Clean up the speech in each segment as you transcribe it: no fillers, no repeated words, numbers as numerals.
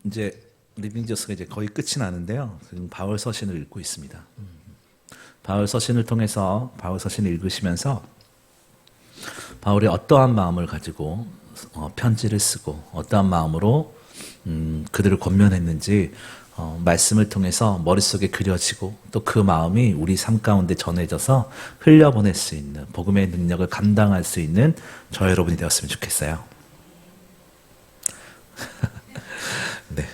이제 리빙저스가 이제 거의 끝이 나는데요. 지금 바울 서신을 읽고 있습니다. 바울 서신을 통해서 바울 서신을 읽으시면서 바울이 어떠한 마음을 가지고 편지를 쓰고 어떠한 마음으로 그들을 권면했는지 말씀을 통해서 머릿속에 그려지고 또 그 마음이 우리 삶 가운데 전해져서 흘려보낼 수 있는 복음의 능력을 감당할 수 있는 저 여러분이 되었으면 좋겠어요. 네.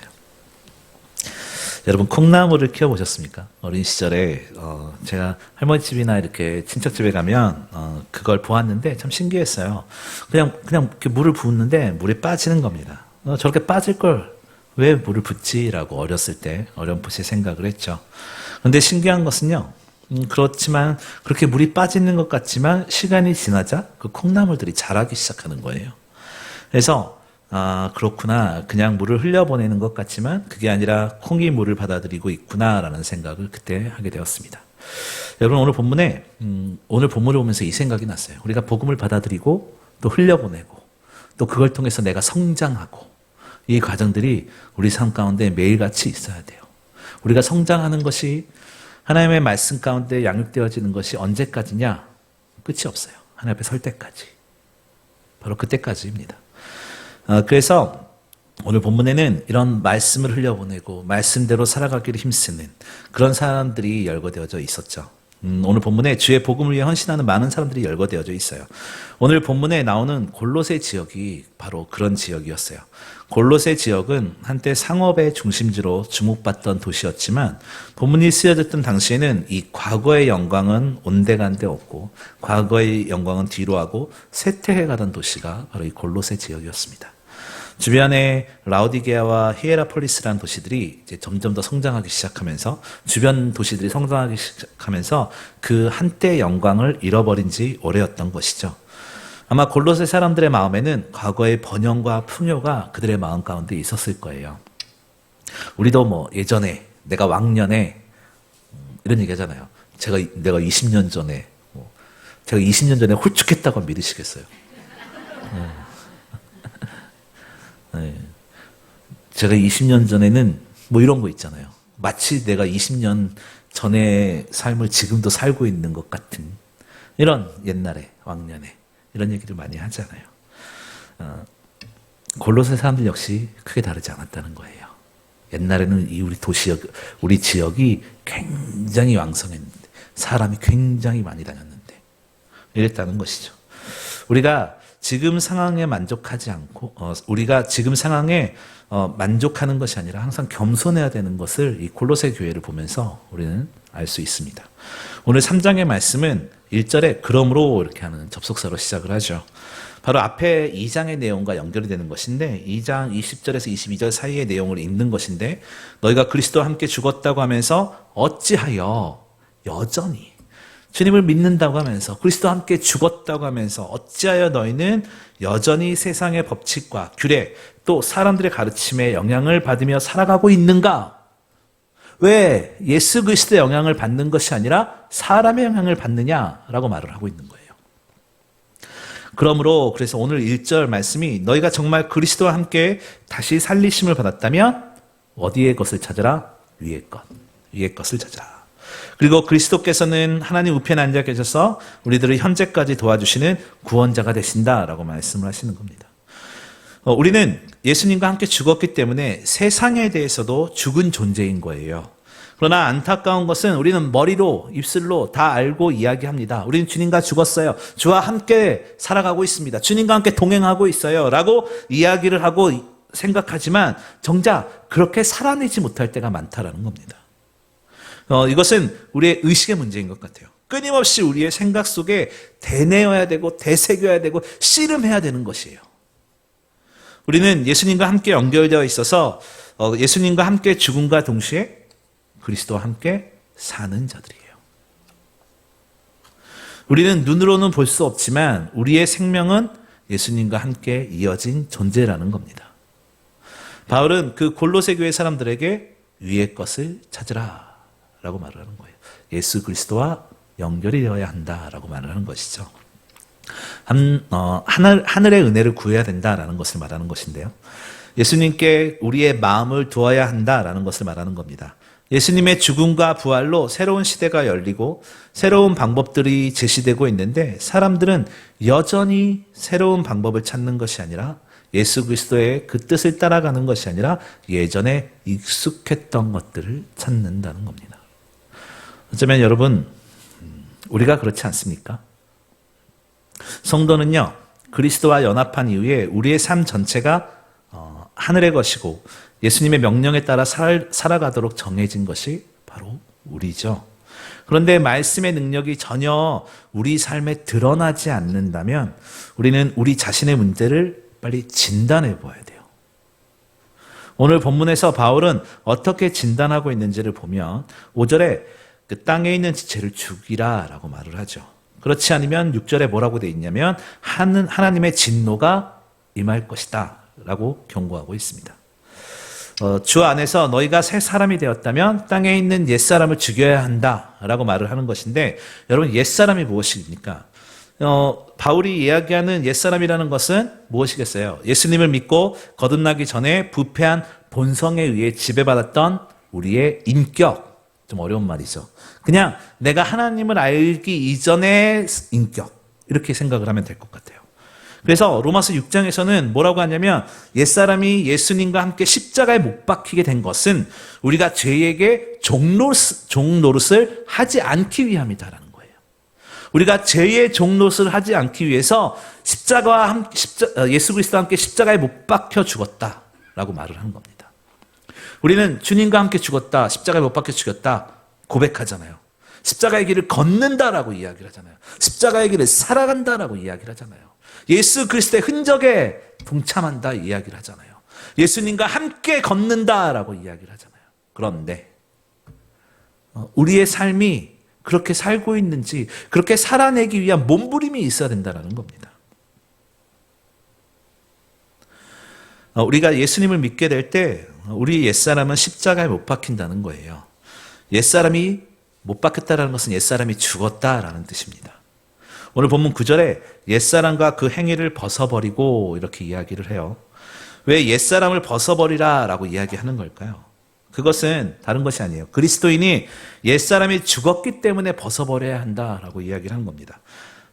여러분 콩나물을 키워보셨습니까? 어린 시절에 제가 할머니 집이나 이렇게 친척 집에 가면 그걸 보았는데 참 신기했어요. 그냥 이렇게 물을 부었는데 물에 빠지는 겁니다. 저렇게 빠질 걸 왜 물을 붓지라고 어렸을 때 어렴풋이 생각을 했죠. 그런데 신기한 것은요. 그렇지만 그렇게 물이 빠지는 것 같지만 시간이 지나자 그 콩나물들이 자라기 시작하는 거예요. 그래서 그렇구나. 그냥 물을 흘려보내는 것 같지만 그게 아니라 콩이 물을 받아들이고 있구나라는 생각을 그때 하게 되었습니다. 여러분 오늘 본문을 보면서 이 생각이 났어요. 우리가 복음을 받아들이고 또 흘려보내고 또 그걸 통해서 내가 성장하고 이 과정들이 우리 삶 가운데 매일같이 있어야 돼요. 우리가 성장하는 것이 하나님의 말씀 가운데 양육되어지는 것이 언제까지냐? 끝이 없어요. 하나님 앞에 설 때까지. 바로 그때까지입니다. 그래서 오늘 본문에는 이런 말씀을 흘려보내고 말씀대로 살아가기를 힘쓰는 그런 사람들이 열거되어져 있었죠. 오늘 본문에 주의 복음을 위해 헌신하는 많은 사람들이 열거되어져 있어요. 오늘 본문에 나오는 골로새 지역이 바로 그런 지역이었어요. 골로새 지역은 한때 상업의 중심지로 주목받던 도시였지만 본문이 쓰여졌던 당시에는 이 과거의 영광은 온데간데 없고 과거의 영광은 뒤로 하고 쇠퇴해가던 도시가 바로 이 골로새 지역이었습니다. 주변에 라오디게아와 히에라폴리스라는 도시들이 이제 점점 더 성장하기 시작하면서 주변 도시들이 성장하기 시작하면서 그 한때 영광을 잃어버린 지 오래였던 것이죠. 아마 골로새 사람들의 마음에는 과거의 번영과 풍요가 그들의 마음 가운데 있었을 거예요. 우리도 예전에 내가 왕년에 이런 얘기 하잖아요. 내가 20년 전에 제가 20년 전에 홀쭉했다고 믿으시겠어요? 네. 제가 20년 전에는 이런 거 있잖아요. 마치 내가 20년 전의 삶을 지금도 살고 있는 것 같은 이런 옛날에 왕년에 이런 얘기를 많이 하잖아요. 골로새 사람들 역시 크게 다르지 않았다는 거예요. 옛날에는 우리 지역이 굉장히 왕성했는데 사람이 굉장히 많이 다녔는데 이랬다는 것이죠. 우리가 지금 상황에 만족하지 않고 우리가 지금 상황에 만족하는 것이 아니라 항상 겸손해야 되는 것을 이 골로새 교회를 보면서 우리는 알 수 있습니다. 오늘 3장의 말씀은 1절에 그러므로 이렇게 하는 접속사로 시작을 하죠. 바로 앞에 2장의 내용과 연결이 되는 것인데 2장 20절에서 22절 사이의 내용을 읽는 것인데 너희가 그리스도와 함께 죽었다고 하면서 어찌하여 여전히 주님을 믿는다고 하면서 그리스도와 함께 죽었다고 하면서 어찌하여 너희는 여전히 세상의 법칙과 규례 또 사람들의 가르침에 영향을 받으며 살아가고 있는가? 왜 예수 그리스도의 영향을 받는 것이 아니라 사람의 영향을 받느냐라고 말을 하고 있는 거예요. 그러므로 그래서 오늘 1절 말씀이 너희가 정말 그리스도와 함께 다시 살리심을 받았다면 어디의 것을 찾으라? 위의 것을 찾으라. 그리고 그리스도께서는 하나님 우편에 앉아 계셔서 우리들을 현재까지 도와주시는 구원자가 되신다라고 말씀을 하시는 겁니다. 우리는 예수님과 함께 죽었기 때문에 세상에 대해서도 죽은 존재인 거예요. 그러나 안타까운 것은 우리는 머리로 입술로 다 알고 이야기합니다. 우리는 주님과 죽었어요. 주와 함께 살아가고 있습니다. 주님과 함께 동행하고 있어요. 라고 이야기를 하고 생각하지만 정작 그렇게 살아내지 못할 때가 많다라는 겁니다. 이것은 우리의 의식의 문제인 것 같아요. 끊임없이 우리의 생각 속에 대내어야 되고 되새겨야 되고 씨름해야 되는 것이에요. 우리는 예수님과 함께 연결되어 있어서 예수님과 함께 죽음과 동시에 그리스도와 함께 사는 자들이에요. 우리는 눈으로는 볼 수 없지만 우리의 생명은 예수님과 함께 이어진 존재라는 겁니다. 바울은 그 골로새 교회 사람들에게 위의 것을 찾으라 라고 말을 하는 거예요. 예수 그리스도와 연결이 되어야 한다라고 말을 하는 것이죠. 하늘의 은혜를 구해야 된다라는 것을 말하는 것인데요. 예수님께 우리의 마음을 두어야 한다라는 것을 말하는 겁니다. 예수님의 죽음과 부활로 새로운 시대가 열리고 새로운 방법들이 제시되고 있는데 사람들은 여전히 새로운 방법을 찾는 것이 아니라 예수 그리스도의 그 뜻을 따라가는 것이 아니라 예전에 익숙했던 것들을 찾는다는 겁니다. 어쩌면 여러분, 우리가 그렇지 않습니까? 성도는요, 그리스도와 연합한 이후에 우리의 삶 전체가 하늘의 것이고 예수님의 명령에 따라 살아가도록 정해진 것이 바로 우리죠. 그런데 말씀의 능력이 전혀 우리 삶에 드러나지 않는다면 우리는 우리 자신의 문제를 빨리 진단해 보아야 돼요. 오늘 본문에서 바울은 어떻게 진단하고 있는지를 보면 5절에 그 땅에 있는 지체를 죽이라 라고 말을 하죠. 그렇지 않으면 6절에 뭐라고 되어 있냐면 하나님의 진노가 임할 것이다 라고 경고하고 있습니다. 주 안에서 너희가 새 사람이 되었다면 땅에 있는 옛사람을 죽여야 한다 라고 말을 하는 것인데 여러분 옛사람이 무엇입니까? 바울이 이야기하는 옛사람이라는 것은 무엇이겠어요? 예수님을 믿고 거듭나기 전에 부패한 본성에 의해 지배받았던 우리의 인격, 좀 어려운 말이죠. 그냥 내가 하나님을 알기 이전의 인격, 이렇게 생각을 하면 될 것 같아요. 그래서 로마서 6장에서는 뭐라고 하냐면 옛사람이 예수님과 함께 십자가에 못 박히게 된 것은 우리가 죄에게 종노릇을 하지 않기 위함이다라는 거예요. 우리가 죄의 종노릇을 하지 않기 위해서 예수 그리스도와 함께 십자가에 못 박혀 죽었다라고 말을 하는 겁니다. 우리는 주님과 함께 죽었다, 십자가에 못 박혀 죽였다 고백하잖아요. 십자가의 길을 걷는다라고 이야기를 하잖아요. 십자가의 길을 살아간다라고 이야기를 하잖아요. 예수 그리스도의 흔적에 동참한다 이야기를 하잖아요. 예수님과 함께 걷는다라고 이야기를 하잖아요. 그런데 우리의 삶이 그렇게 살고 있는지 그렇게 살아내기 위한 몸부림이 있어야 된다는 겁니다. 우리가 예수님을 믿게 될 때 우리 옛사람은 십자가에 못 박힌다는 거예요. 옛사람이 못 박혔다는 것은 옛사람이 죽었다라는 뜻입니다. 오늘 본문 9절에 옛사람과 그 행위를 벗어버리고 이렇게 이야기를 해요. 왜 옛사람을 벗어버리라 라고 이야기하는 걸까요? 그것은 다른 것이 아니에요. 그리스도인이 옛사람이 죽었기 때문에 벗어버려야 한다라고 이야기를 한 겁니다.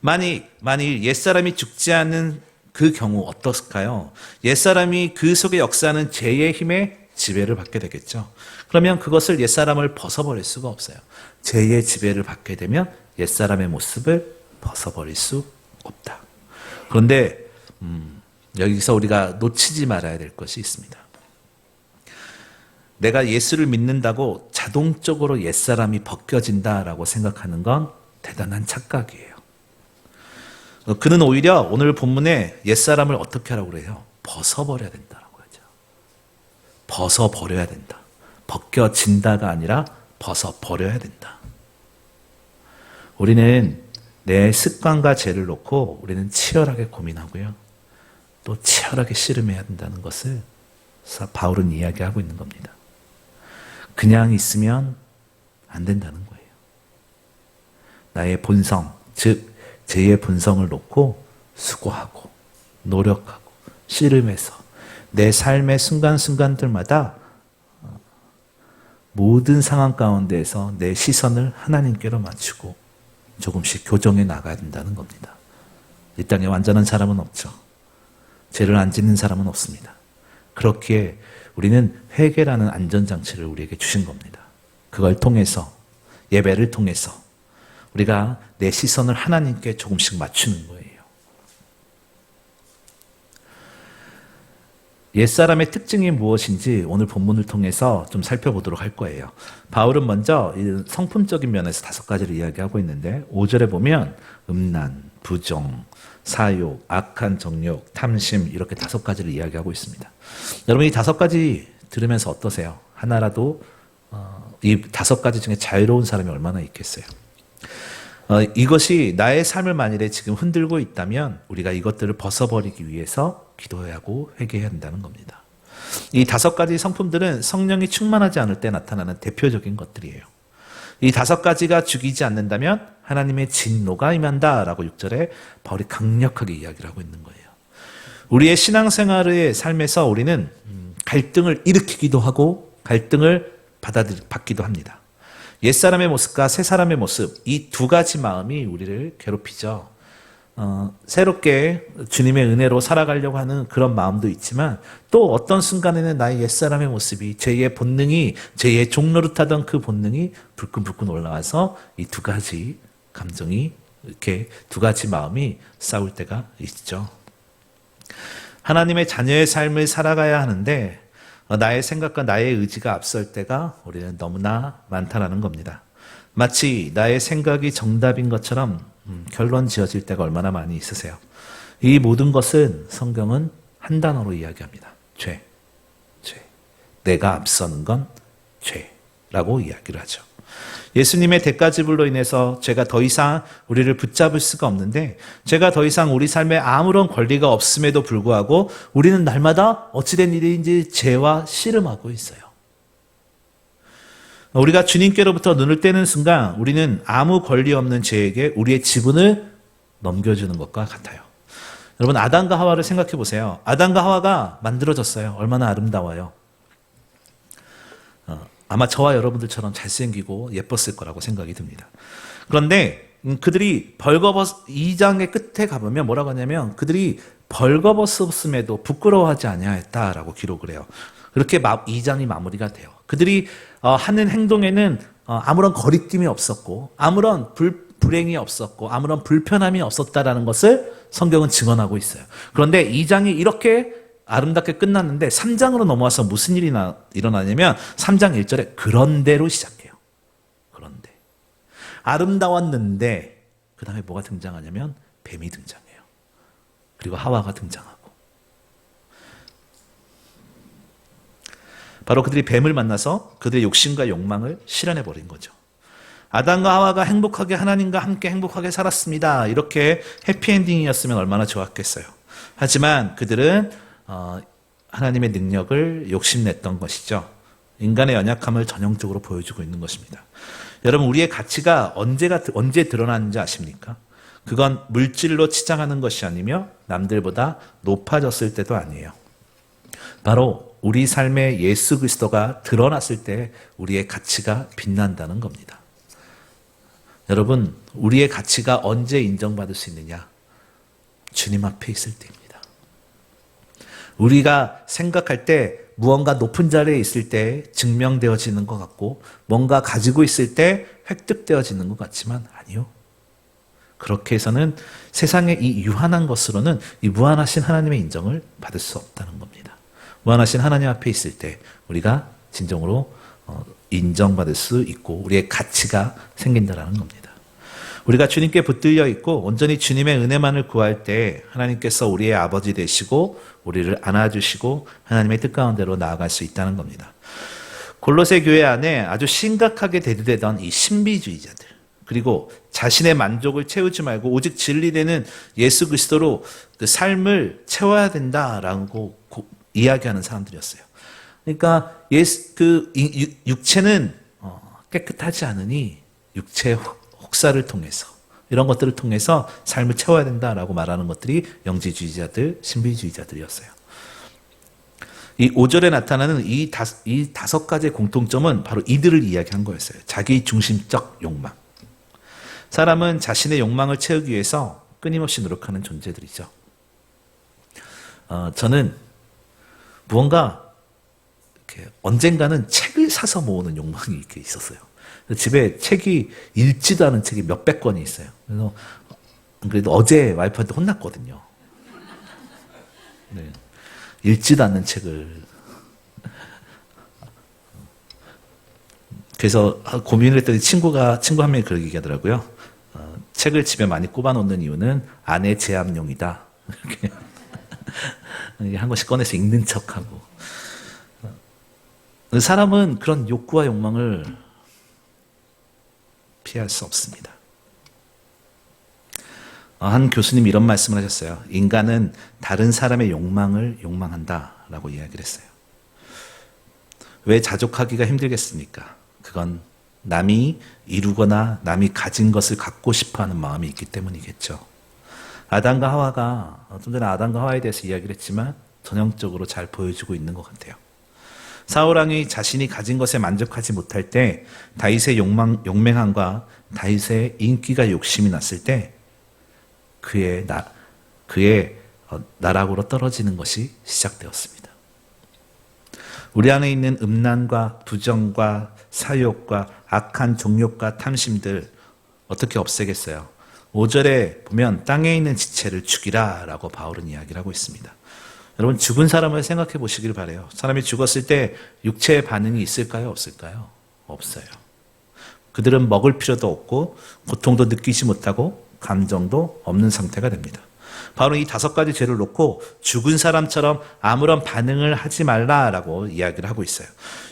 만일 옛사람이 죽지 않는 그 경우 어떨까요? 옛사람이 그 속에 역사하는 죄의 힘에 지배를 받게 되겠죠. 그러면 그것을 옛사람을 벗어버릴 수가 없어요. 죄의 지배를 받게 되면 옛사람의 모습을 벗어버릴 수 없다. 그런데 여기서 우리가 놓치지 말아야 될 것이 있습니다. 내가 예수를 믿는다고 자동적으로 옛사람이 벗겨진다라고 생각하는 건 대단한 착각이에요. 그는 오히려 오늘 본문에 옛사람을 어떻게 하라고 그래요? 벗어버려야 된다라고 하죠. 벗어버려야 된다. 벗겨진다가 아니라 벗어버려야 된다. 우리는 내 습관과 죄를 놓고 우리는 치열하게 고민하고요. 또 치열하게 씨름해야 된다는 것을 바울은 이야기하고 있는 겁니다. 그냥 있으면 안 된다는 거예요. 나의 본성, 즉 죄의 본성을 놓고 수고하고 노력하고 씨름해서 내 삶의 순간순간들마다 모든 상황 가운데에서 내 시선을 하나님께로 맞추고 조금씩 교정해 나가야 된다는 겁니다. 이 땅에 완전한 사람은 없죠. 죄를 안 짓는 사람은 없습니다. 그렇기에 우리는 회개라는 안전장치를 우리에게 주신 겁니다. 그걸 통해서 예배를 통해서 우리가 내 시선을 하나님께 조금씩 맞추는 거예요. 옛사람의 특징이 무엇인지 오늘 본문을 통해서 좀 살펴보도록 할 거예요. 바울은 먼저 성품적인 면에서 5가지를 이야기하고 있는데 5절에 보면 음란, 부정, 사욕, 악한 정욕, 탐심 이렇게 5가지를 이야기하고 있습니다. 여러분 이 5가지 들으면서 어떠세요? 하나라도 이 5가지 중에 자유로운 사람이 얼마나 있겠어요? 이것이 나의 삶을 만일에 지금 흔들고 있다면 우리가 이것들을 벗어버리기 위해서 기도해야 하고 회개해야 한다는 겁니다. 이 5가지 성품들은 성령이 충만하지 않을 때 나타나는 대표적인 것들이에요. 이 5가지가 죽이지 않는다면 하나님의 진노가 임한다라고 6절에 바울이 강력하게 이야기를 하고 있는 거예요. 우리의 신앙생활의 삶에서 우리는 갈등을 일으키기도 하고 갈등을 받기도 합니다. 옛사람의 모습과 새사람의 모습, 이 2가지 마음이 우리를 괴롭히죠. 새롭게 주님의 은혜로 살아가려고 하는 그런 마음도 있지만 또 어떤 순간에는 나의 옛사람의 모습이 제2의 본능이 제2의 종노릇하던 그 본능이 불끈불끈 올라와서 이 2가지 감정이 이렇게 2가지 마음이 싸울 때가 있죠. 하나님의 자녀의 삶을 살아가야 하는데 나의 생각과 나의 의지가 앞설 때가 우리는 너무나 많다라는 겁니다. 마치 나의 생각이 정답인 것처럼 결론 지어질 때가 얼마나 많이 있으세요. 이 모든 것은 성경은 한 단어로 이야기합니다. 죄. 내가 앞서는 건 죄라고 이야기를 하죠. 예수님의 대가지불로 인해서 죄가 더 이상 우리를 붙잡을 수가 없는데 죄가 더 이상 우리 삶에 아무런 권리가 없음에도 불구하고 우리는 날마다 어찌된 일인지 죄와 씨름하고 있어요. 우리가 주님께로부터 눈을 떼는 순간 우리는 아무 권리 없는 죄에게 우리의 지분을 넘겨주는 것과 같아요. 여러분, 아담과 하와를 생각해 보세요. 아담과 하와가 만들어졌어요. 얼마나 아름다워요. 아마 저와 여러분들처럼 잘생기고 예뻤을 거라고 생각이 듭니다. 그런데 그들이 2장의 끝에 가보면 뭐라고 하냐면 그들이 벌거벗었음에도 부끄러워하지 아니하였다라고 기록을 해요. 그렇게 2장이 마무리가 돼요. 그들이 하는 행동에는 아무런 거리낌이 없었고 아무런 불행이 없었고 아무런 불편함이 없었다라는 것을 성경은 증언하고 있어요. 그런데 2장이 이렇게 아름답게 끝났는데 3장으로 넘어와서 무슨 일이 일어나냐면 3장 1절에 그런데로 시작해요. 그런데 아름다웠는데 그 다음에 뭐가 등장하냐면 뱀이 등장해요. 그리고 하와가 등장하고 바로 그들이 뱀을 만나서 그들의 욕심과 욕망을 실현해버린 거죠. 아담과 하와가 행복하게 하나님과 함께 행복하게 살았습니다. 이렇게 해피엔딩이었으면 얼마나 좋았겠어요. 하지만 그들은 하나님의 능력을 욕심냈던 것이죠. 인간의 연약함을 전형적으로 보여주고 있는 것입니다. 여러분, 우리의 가치가 언제 드러나는지 아십니까? 그건 물질로 치장하는 것이 아니며 남들보다 높아졌을 때도 아니에요. 바로 우리 삶에 예수 그리스도가 드러났을 때 우리의 가치가 빛난다는 겁니다. 여러분, 우리의 가치가 언제 인정받을 수 있느냐? 주님 앞에 있을 때입니다. 우리가 생각할 때 무언가 높은 자리에 있을 때 증명되어지는 것 같고 뭔가 가지고 있을 때 획득되어지는 것 같지만 아니요. 그렇게 해서는 세상의 이 유한한 것으로는 이 무한하신 하나님의 인정을 받을 수 없다는 겁니다. 무한하신 하나님 앞에 있을 때 우리가 진정으로 인정받을 수 있고 우리의 가치가 생긴다는 겁니다. 우리가 주님께 붙들려 있고 온전히 주님의 은혜만을 구할 때 하나님께서 우리의 아버지 되시고 우리를 안아주시고 하나님의 뜻 가운데로 나아갈 수 있다는 겁니다. 골로새 교회 안에 아주 심각하게 대두되던 이 신비주의자들, 그리고 자신의 만족을 채우지 말고 오직 진리되는 예수 그리스도로 그 삶을 채워야 된다라고 이야기하는 사람들이었어요. 그러니까 육체는 깨끗하지 않으니 육체의 혹사를 통해서 이런 것들을 통해서 삶을 채워야 된다라고 말하는 것들이 영지주의자들, 신비주의자들이었어요. 이 5절에 나타나는 이 5가지의 공통점은 바로 이들을 이야기한 거였어요. 자기 중심적 욕망. 사람은 자신의 욕망을 채우기 위해서 끊임없이 노력하는 존재들이죠. 저는 무언가 이렇게 언젠가는 책을 사서 모으는 욕망이 이렇게 있었어요. 집에 책이 읽지도 않은 책이 몇백 권이 있어요. 그래도 어제 와이프한테 혼났거든요. 네. 읽지도 않는 책을. 그래서 고민을 했더니 친구 한 명이 그렇게 얘기하더라고요. 책을 집에 많이 꼽아놓는 이유는 아내 제압용이다. 이렇게 한 권씩 꺼내서 읽는 척하고. 사람은 그런 욕구와 욕망을 피할 수 없습니다. 한 교수님이 이런 말씀을 하셨어요. 인간은 다른 사람의 욕망을 욕망한다라고 이야기를 했어요. 왜 자족하기가 힘들겠습니까? 그건 남이 이루거나 남이 가진 것을 갖고 싶어하는 마음이 있기 때문이겠죠. 아담과 하와가 좀 전에 아담과 하와에 대해서 이야기를 했지만 전형적으로 잘 보여주고 있는 것 같아요. 사울 왕이 자신이 가진 것에 만족하지 못할 때 다윗의 용맹함과 다윗의 인기가 욕심이 났을 때 그의 나락으로 떨어지는 것이 시작되었습니다. 우리 안에 있는 음란과 부정과 사욕과 악한 종욕과 탐심들 어떻게 없애겠어요? 5절에 보면 땅에 있는 지체를 죽이라 라고 바울은 이야기를 하고 있습니다. 여러분 죽은 사람을 생각해 보시길 바라요. 사람이 죽었을 때 육체의 반응이 있을까요? 없을까요? 없어요. 그들은 먹을 필요도 없고 고통도 느끼지 못하고 감정도 없는 상태가 됩니다. 바로 이 5가지 죄를 놓고 죽은 사람처럼 아무런 반응을 하지 말라라고 이야기를 하고 있어요.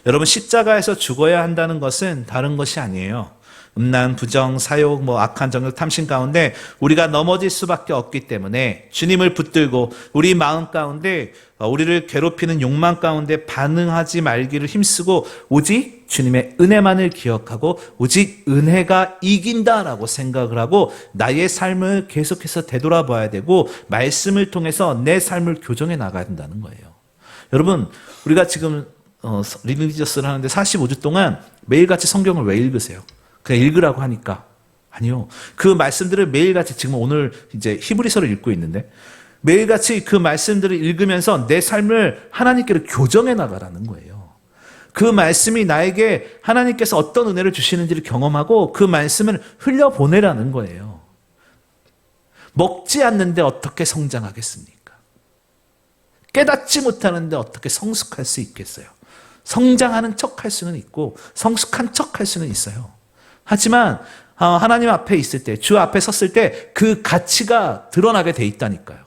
여러분 십자가에서 죽어야 한다는 것은 다른 것이 아니에요. 음란, 부정, 사욕, 악한 정욕, 탐심 가운데 우리가 넘어질 수밖에 없기 때문에 주님을 붙들고 우리 마음 가운데 우리를 괴롭히는 욕망 가운데 반응하지 말기를 힘쓰고 오직 주님의 은혜만을 기억하고 오직 은혜가 이긴다라고 생각을 하고 나의 삶을 계속해서 되돌아봐야 되고 말씀을 통해서 내 삶을 교정해 나가야 된다는 거예요. 여러분 우리가 지금 리리지어스를 하는데 45주 동안 매일같이 성경을 왜 읽으세요? 그냥 읽으라고 하니까. 아니요. 그 말씀들을 매일같이 지금 오늘 이제 히브리서를 읽고 있는데 매일같이 그 말씀들을 읽으면서 내 삶을 하나님께로 교정해 나가라는 거예요. 그 말씀이 나에게 하나님께서 어떤 은혜를 주시는지를 경험하고 그 말씀을 흘려보내라는 거예요. 먹지 않는데 어떻게 성장하겠습니까? 깨닫지 못하는데 어떻게 성숙할 수 있겠어요? 성장하는 척 할 수는 있고 성숙한 척 할 수는 있어요. 하지만 하나님 앞에 있을 때, 주 앞에 섰을 때 그 가치가 드러나게 돼 있다니까요.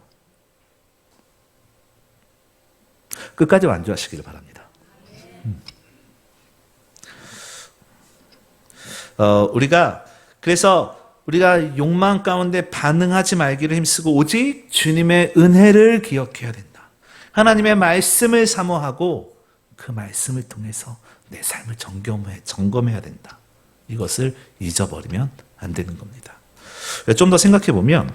끝까지 완주하시기를 바랍니다. 그래서 우리가 욕망 가운데 반응하지 말기를 힘쓰고 오직 주님의 은혜를 기억해야 된다. 하나님의 말씀을 사모하고 그 말씀을 통해서 내 삶을 점검해야 된다. 이것을 잊어버리면 안 되는 겁니다. 좀 더 생각해 보면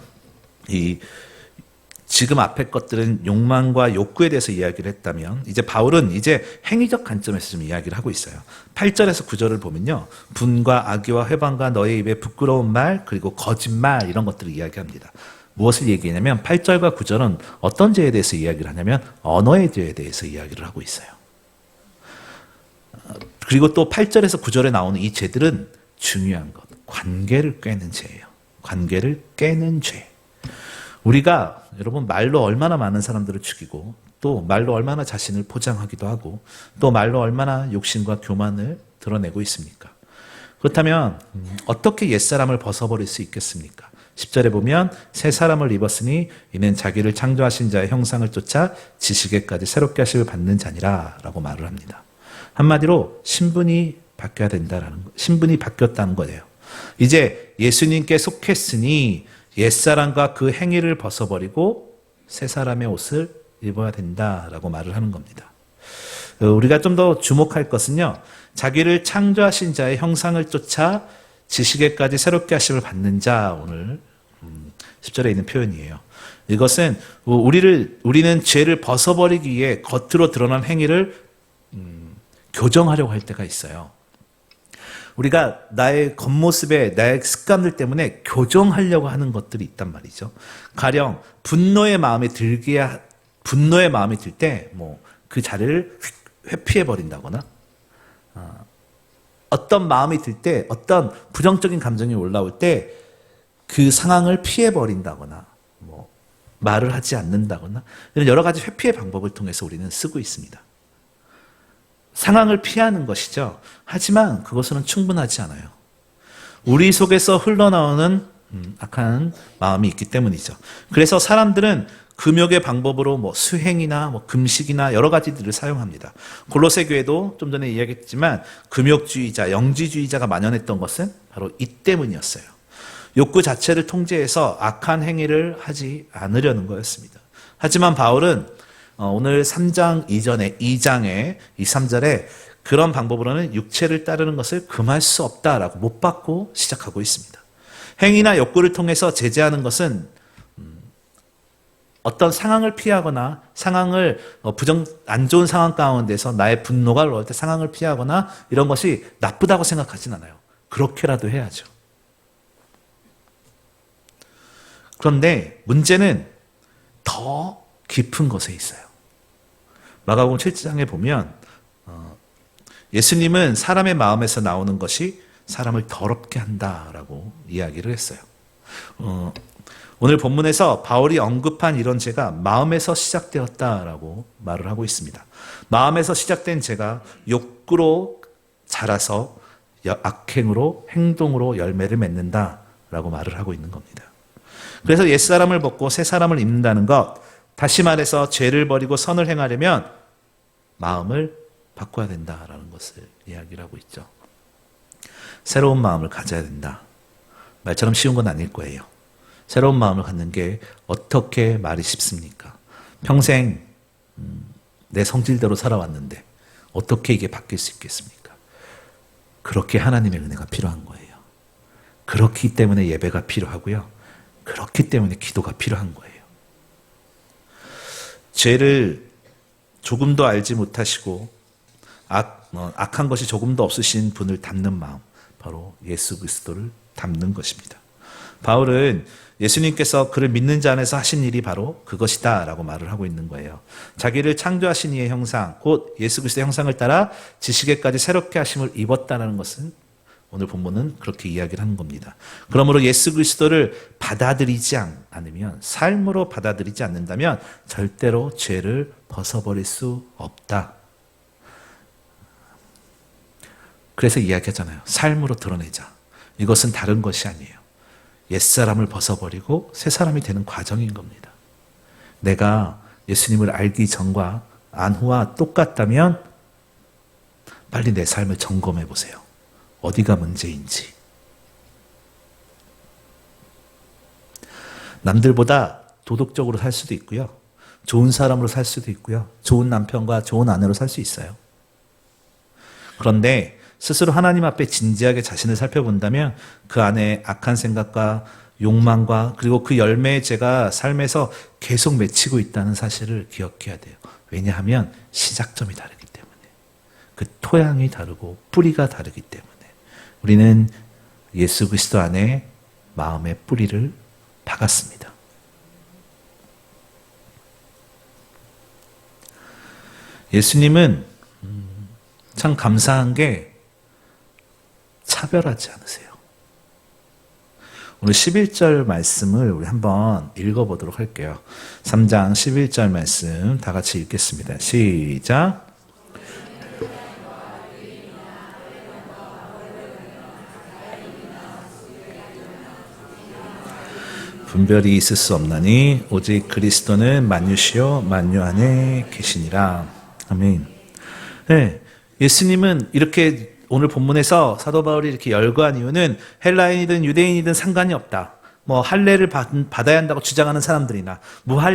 지금 앞에 것들은 욕망과 욕구에 대해서 이야기를 했다면 이제 바울은 이제 행위적 관점에서 좀 이야기를 하고 있어요. 8절에서 9절을 보면요. 분과 악의와 회방과 너의 입에 부끄러운 말 그리고 거짓말 이런 것들을 이야기합니다. 무엇을 얘기하냐면 8절과 9절은 어떤 죄에 대해서 이야기를 하냐면 언어의 죄에 대해서 이야기를 하고 있어요. 그리고 또 8절에서 9절에 나오는 이 죄들은 중요한 것, 관계를 깨는 죄예요. 관계를 깨는 죄. 우리가 여러분 말로 얼마나 많은 사람들을 죽이고 또 말로 얼마나 자신을 포장하기도 하고 또 말로 얼마나 욕심과 교만을 드러내고 있습니까? 그렇다면 어떻게 옛사람을 벗어버릴 수 있겠습니까? 10절에 보면 새 사람을 입었으니 이는 자기를 창조하신 자의 형상을 쫓아 지식에까지 새롭게 하심을 받는 자니라 라고 말을 합니다. 한마디로 신분이 바뀌어야 된다라는 거, 신분이 바뀌었다는 거예요. 이제 예수님께 속했으니 옛사람과 그 행위를 벗어버리고 새 사람의 옷을 입어야 된다라고 말을 하는 겁니다. 우리가 좀 더 주목할 것은요. 자기를 창조하신 자의 형상을 쫓아 지식에까지 새롭게 하심을 받는 자 오늘 10절에 있는 표현이에요. 이것은 우리는 죄를 벗어버리기 위해 겉으로 드러난 행위를 교정하려고 할 때가 있어요. 우리가 나의 겉모습에 나의 습관들 때문에 교정하려고 하는 것들이 있단 말이죠. 가령 분노의 마음이 들 때 그 자리를 회피해 버린다거나 어떤 마음이 들 때 어떤 부정적인 감정이 올라올 때 그 상황을 피해 버린다거나 말을 하지 않는다거나 이런 여러 가지 회피의 방법을 통해서 우리는 쓰고 있습니다. 상황을 피하는 것이죠. 하지만 그것은 충분하지 않아요. 우리 속에서 흘러나오는 악한 마음이 있기 때문이죠. 그래서 사람들은 금욕의 방법으로 수행이나 금식이나 여러 가지들을 사용합니다. 골로새 교회도 좀 전에 이야기했지만 금욕주의자, 영지주의자가 만연했던 것은 바로 이 때문이었어요. 욕구 자체를 통제해서 악한 행위를 하지 않으려는 거였습니다. 하지만 바울은 오늘 3장 이전에 2장에 이 3절에 그런 방법으로는 육체를 따르는 것을 금할 수 없다라고 못 받고 시작하고 있습니다. 행위나 욕구를 통해서 제재하는 것은 어떤 상황을 피하거나 상황을 안 좋은 상황 가운데서 나의 분노가 올라올 때 상황을 피하거나 이런 것이 나쁘다고 생각하진 않아요. 그렇게라도 해야죠. 그런데 문제는 더 깊은 것에 있어요. 마가복음 7장에 보면 예수님은 사람의 마음에서 나오는 것이 사람을 더럽게 한다라고 이야기를 했어요. 오늘 본문에서 바울이 언급한 이런 죄가 마음에서 시작되었다라고 말을 하고 있습니다. 마음에서 시작된 죄가 욕구로 자라서 악행으로 행동으로 열매를 맺는다라고 말을 하고 있는 겁니다. 그래서 옛사람을 벗고 새사람을 입는다는 것, 다시 말해서 죄를 버리고 선을 행하려면 마음을 바꿔야 된다라는 것을 이야기를 하고 있죠. 새로운 마음을 가져야 된다. 말처럼 쉬운 건 아닐 거예요. 새로운 마음을 갖는 게 어떻게 말이 쉽습니까? 평생 내 성질대로 살아왔는데 어떻게 이게 바뀔 수 있겠습니까? 그렇게 하나님의 은혜가 필요한 거예요. 그렇기 때문에 예배가 필요하고요. 그렇기 때문에 기도가 필요한 거예요. 죄를 조금도 알지 못하시고 악한 것이 조금도 없으신 분을 닮는 마음, 바로 예수 그리스도를 닮는 것입니다. 바울은 예수님께서 그를 믿는 자 안에서 하신 일이 바로 그것이다 라고 말을 하고 있는 거예요. 자기를 창조하신 이의 형상, 곧 예수 그리스도의 형상을 따라 지식에까지 새롭게 하심을 입었다는 것은 오늘 본문은 그렇게 이야기를 하는 겁니다. 그러므로 예수 그리스도를 받아들이지 않으면, 삶으로 받아들이지 않는다면 절대로 죄를 벗어버릴 수 없다. 그래서 이야기하잖아요. 삶으로 드러내자. 이것은 다른 것이 아니에요. 옛사람을 벗어버리고 새사람이 되는 과정인 겁니다. 내가 예수님을 알기 전과 안 후와 똑같다면 빨리 내 삶을 점검해 보세요. 어디가 문제인지. 남들보다 도덕적으로 살 수도 있고요. 좋은 사람으로 살 수도 있고요. 좋은 남편과 좋은 아내로 살 수 있어요. 그런데 스스로 하나님 앞에 진지하게 자신을 살펴본다면 그 안에 악한 생각과 욕망과 그리고 그 열매의 죄가 삶에서 계속 맺히고 있다는 사실을 기억해야 돼요. 왜냐하면 시작점이 다르기 때문에. 그 토양이 다르고 뿌리가 다르기 때문에. 우리는 예수 그리스도 안에 마음의 뿌리를 박았습니다. 예수님은 참 감사한 게 차별하지 않으세요. 오늘 11절 말씀을 우리 한번 읽어보도록 할게요. 3장 11절 말씀 다 같이 읽겠습니다. 시작. 분별이 있을 수 없나니 오직 그리스도는 만유시요 만유 안에 계시니라. 아멘. 네, 예수님은 이렇게 오늘 본문에서 사도 바울이 이렇게 열거한 이유는 헬라인이든 유대인이든 상관이 없다. 뭐 할례를 받아야 한다고 주장하는 사람들이나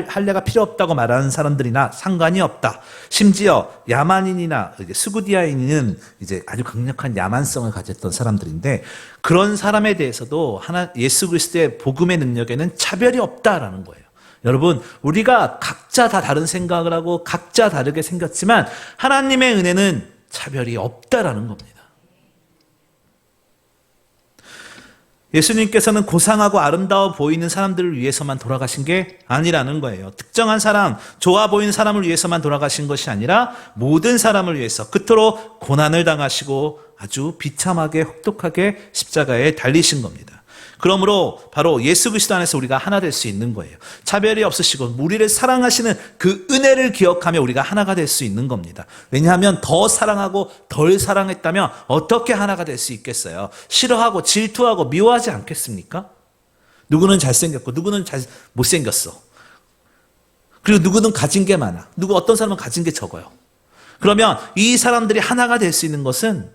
할례가 필요 없다고 말하는 사람들이나 상관이 없다. 심지어 야만인이나 스구디아인은 이제 아주 강력한 야만성을 가졌던 사람들인데 그런 사람에 대해서도 예수 그리스도의 복음의 능력에는 차별이 없다라는 거예요. 여러분, 우리가 각자 다 다른 생각을 하고 각자 다르게 생겼지만 하나님의 은혜는 차별이 없다라는 겁니다. 예수님께서는 고상하고 아름다워 보이는 사람들을 위해서만 돌아가신 게 아니라는 거예요. 특정한 사람, 좋아 보이는 사람을 위해서만 돌아가신 것이 아니라 모든 사람을 위해서 그토록 고난을 당하시고 아주 비참하게 혹독하게 십자가에 달리신 겁니다. 그러므로 바로 예수 그리스도 안에서 우리가 하나 될 수 있는 거예요. 차별이 없으시고 우리를 사랑하시는 그 은혜를 기억하며 우리가 하나가 될 수 있는 겁니다. 왜냐하면 더 사랑하고 덜 사랑했다면 어떻게 하나가 될 수 있겠어요? 싫어하고 질투하고 미워하지 않겠습니까? 누구는 잘생겼고 누구는 못생겼어. 그리고 누구는 가진 게 많아. 어떤 사람은 가진 게 적어요. 그러면 이 사람들이 하나가 될 수 있는 것은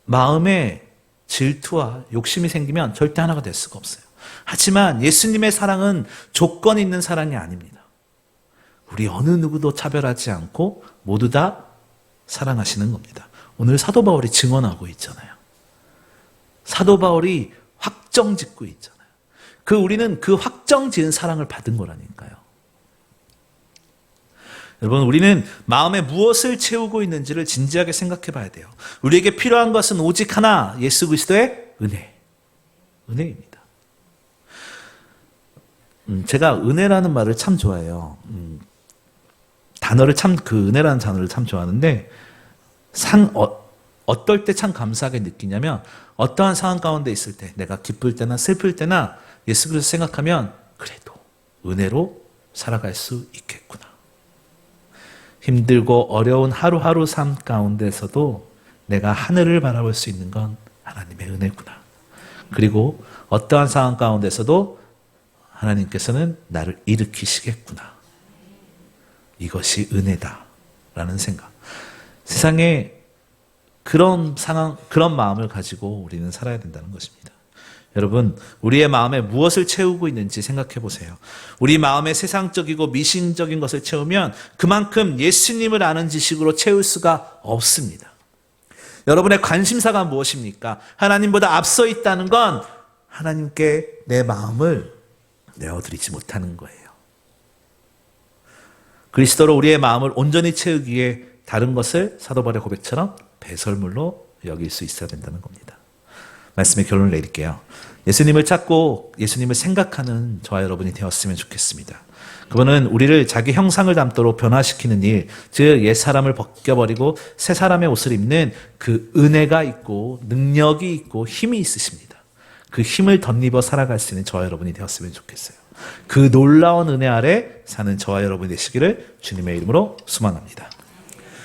마음에 질투와 욕심이 생기면 절대 하나가 될 수가 없어요. 하지만 예수님의 사랑은 조건 있는 사랑이 아닙니다. 우리 어느 누구도 차별하지 않고 모두 다 사랑하시는 겁니다. 오늘 사도 바울이 증언하고 있잖아요. 사도 바울이 확정 짓고 있잖아요. 우리는 그 확정 지은 사랑을 받은 거라니까요. 여러분, 우리는 마음에 무엇을 채우고 있는지를 진지하게 생각해 봐야 돼요. 우리에게 필요한 것은 오직 하나, 예수 그리스도의 은혜입니다. 제가 은혜라는 말을 참 좋아해요. 은혜라는 단어를 참 좋아하는데, 어떨 때 참 감사하게 느끼냐면, 어떠한 상황 가운데 있을 때, 내가 기쁠 때나 슬플 때나 예수 그리스도 생각하면, 그래도 은혜로 살아갈 수 있겠구나. 힘들고 어려운 하루하루 삶 가운데서도 내가 하늘을 바라볼 수 있는 건 하나님의 은혜구나. 그리고 어떠한 상황 가운데서도 하나님께서는 나를 일으키시겠구나. 이것이 은혜다라는 생각. 세상에 그런 상황, 그런 마음을 가지고 우리는 살아야 된다는 것입니다. 여러분, 우리의 마음에 무엇을 채우고 있는지 생각해 보세요. 우리 마음에 세상적이고 미신적인 것을 채우면 그만큼 예수님을 아는 지식으로 채울 수가 없습니다. 여러분의 관심사가 무엇입니까? 하나님보다 앞서 있다는 건 하나님께 내 마음을 내어드리지 못하는 거예요. 그리스도로 우리의 마음을 온전히 채우기 위해 다른 것을 사도 바울의 고백처럼 배설물로 여길 수 있어야 된다는 겁니다. 말씀의 결론을 내릴게요. 예수님을 찾고 예수님을 생각하는 저와 여러분이 되었으면 좋겠습니다. 그분은 우리를 자기 형상을 닮도록 변화시키는 일, 즉 옛사람을 벗겨버리고 새 사람의 옷을 입는 그 은혜가 있고 능력이 있고 힘이 있으십니다. 그 힘을 덧입어 살아갈 수 있는 저와 여러분이 되었으면 좋겠어요. 그 놀라운 은혜 아래 사는 저와 여러분이 되시기를 주님의 이름으로 소망합니다.